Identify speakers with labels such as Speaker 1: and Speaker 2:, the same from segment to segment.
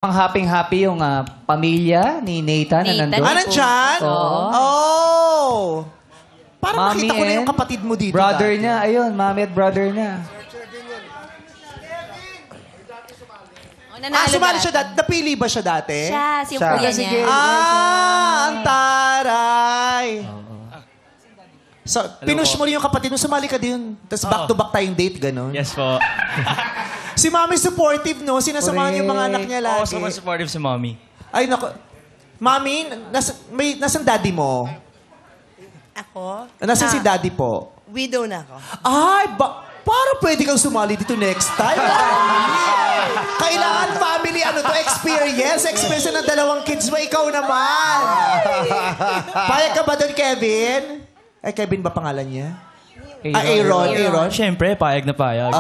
Speaker 1: Ang happy-happy yung pamilya ni Nathan na nandun.
Speaker 2: Nandyan?
Speaker 1: Oo.
Speaker 2: Oh! Parang
Speaker 1: Mommy
Speaker 2: nakita ko na yung
Speaker 1: and
Speaker 2: kapatid mo dito.
Speaker 1: Brother
Speaker 2: dati.
Speaker 1: niya, ayun, mommy at brother niya.
Speaker 2: Sumali siya dati. Napili ba siya dati?
Speaker 3: Siya, si kuya niya.
Speaker 2: Ang taray! So, pinush mo rin yung kapatid mo, sumali ka din. Tapos back-to-back tayong date, gano'n.
Speaker 4: Yes po.
Speaker 2: Si Mami supportive, no? Sinasamahan yung mga anak niya lagi.
Speaker 4: Oo, sobrang supportive si Mommy.
Speaker 2: Ay, naku. Mami, nasan daddy mo?
Speaker 5: Ako?
Speaker 2: Nasan si daddy po?
Speaker 5: Widow na ako.
Speaker 2: Ay, parang pwede kang sumali dito next time. Kailangan family, experience. Experience ng dalawang kids mo, ikaw naman. Payag ka ba doon, Kevin? Ay, Kevin ba pangalan niya? Aaron.
Speaker 4: Siyempre, payag na payag.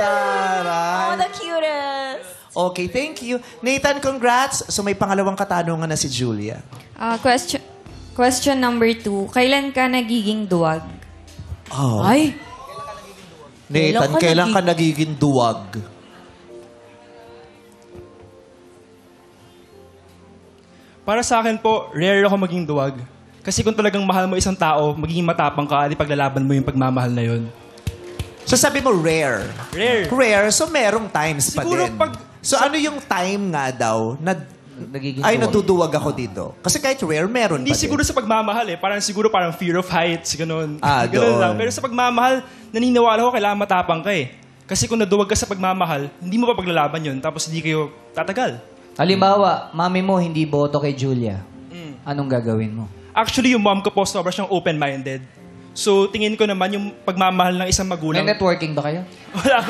Speaker 3: Oh, the cutest.
Speaker 2: Okay, thank you. Nathan, congrats. So may pangalawang katanungan na si Julia.
Speaker 6: Question number 2. Kailan ka nagiging duwag?
Speaker 2: Oh.
Speaker 3: Ay,
Speaker 2: Nathan, kailan ka nagiging duwag?
Speaker 4: Para sa akin po, rare ako maging duwag. Kasi kung talagang mahal mo isang tao, magiging matapang ka at ipaglalaban mo yung pagmamahal na yun.
Speaker 2: So sabi mo rare.
Speaker 4: Rare.
Speaker 2: Rare, so merong times pa
Speaker 4: Siguro
Speaker 2: din.
Speaker 4: pag-
Speaker 2: So ano yung time nga daw na
Speaker 1: Nagiging
Speaker 2: ay
Speaker 1: duwag.
Speaker 2: natuduwag ako dito? Kasi kahit rare, meron
Speaker 4: Hindi
Speaker 2: pa
Speaker 4: siguro
Speaker 2: din.
Speaker 4: sa pagmamahal eh. Parang fear of heights, ganun.
Speaker 2: Doon.
Speaker 4: Ganun lang. Pero sa pagmamahal, naniniwala ko kailangan matapang ka eh. Kasi kung naduwag ka sa pagmamahal, hindi mo pa paglalaban yun. Tapos hindi kayo tatagal.
Speaker 1: Halimbawa, mami mo hindi boto kay Julia. Anong gagawin mo?
Speaker 4: Actually, yung mom ko po sobrang siyang open-minded. So, tingin ko naman yung pagmamahal ng isang
Speaker 1: May
Speaker 4: magulang...
Speaker 1: networking ba kayo?
Speaker 4: Wala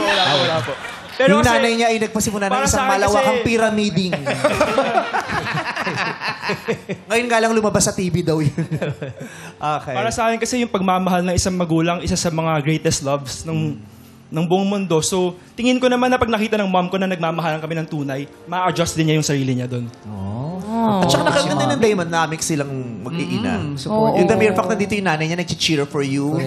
Speaker 4: po. Pero
Speaker 2: Yung
Speaker 4: kasi-
Speaker 2: nanay niya ay nagpasimula ng
Speaker 4: para
Speaker 2: isang
Speaker 4: sa akin
Speaker 2: malawakang
Speaker 4: kasi-
Speaker 2: pyramiding. Ngayon nga lang lumabas sa TV daw yun. Okay.
Speaker 4: Para sa akin kasi yung pagmamahal ng isang magulang, isa sa mga greatest loves ng buong mundo. So, tingin ko naman na pag nakita ng mom ko na nagmamahalan kami ng tunay, ma-adjust din niya yung sarili niya doon.
Speaker 2: At saka nakaganda ng dynamic silang mag-iina.
Speaker 1: Support.
Speaker 2: Yung the mere fact na dito yung nanay niya nag-cheer for you.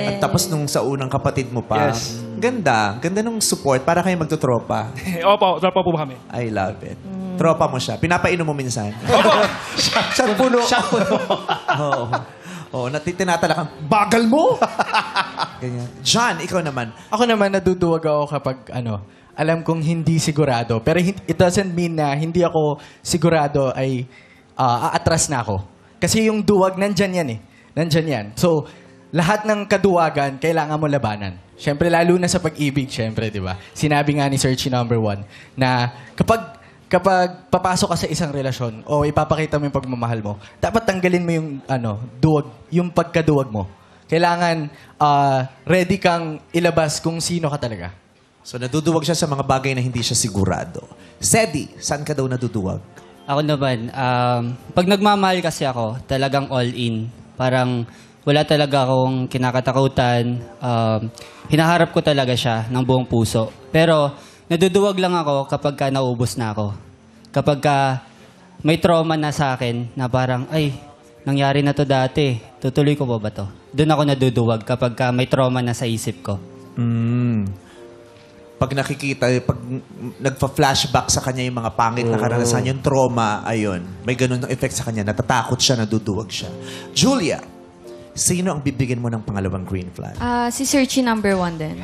Speaker 2: At tapos nung sa unang kapatid mo pa.
Speaker 4: Yes.
Speaker 2: Ganda. Ganda nung support para kayo magtutropa.
Speaker 4: Opo, tropa po ba kami?
Speaker 2: I love it. Tropa mo siya. Pinapainom mo minsan. Siya puno. Oo. Oo, tinatalak kang, bagal mo! Ganyan. John, ikaw naman.
Speaker 7: Ako naman, naduduwag ako kapag, alam kong hindi sigurado. Pero it doesn't mean na hindi ako sigurado ay aatras na ako. Kasi yung duwag, nandyan yan eh. Nandyan yan. So, lahat ng kaduwagan, kailangan mo labanan. Siyempre, lalo na sa pag-ibig, siyempre, di ba? Sinabi nga ni Searchy number 1 na kapag papasok ka sa isang relasyon o ipapakita mo yung pagmamahal mo, dapat tanggalin mo yung duwag, yung pagkaduwag mo. Kailangan ready kang ilabas kung sino ka talaga.
Speaker 2: So, naduduwag siya sa mga bagay na hindi siya sigurado. Sedi, saan ka daw naduduwag?
Speaker 8: Ako naman, pag nagmamahal kasi ako, talagang all in. Parang wala talaga akong kinakatakutan. Hinaharap ko talaga siya ng buong puso. Pero naduduwag lang ako kapag ka naubos na ako. Kapag ka may trauma na sa akin na parang, ay, nangyari na to dati. Tutuloy ko ba to? Doon ako naduduwag kapag ka may trauma na sa isip ko.
Speaker 2: Pag nakikita, pag nagpa-flashback sa kanya yung mga pangit na karanasan, yung trauma, ayun, may ganun ng effect sa kanya, natatakot siya, naduduwag siya. Julia, sino ang bibigyan mo ng pangalawang green flag?
Speaker 6: Si Searchy number 1 din.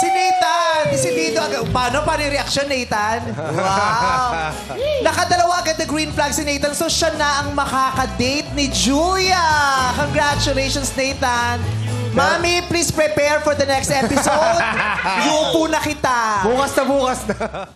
Speaker 2: Si Nathan! Si Dito. Paano yung reaction, Nathan? Wow! Nakadalawa agad na green flag si Nathan, so siya na ang makaka-date ni Julia! Congratulations, Nathan! Mami, please prepare for the next episode. Yupo na kita.
Speaker 7: Bukas na.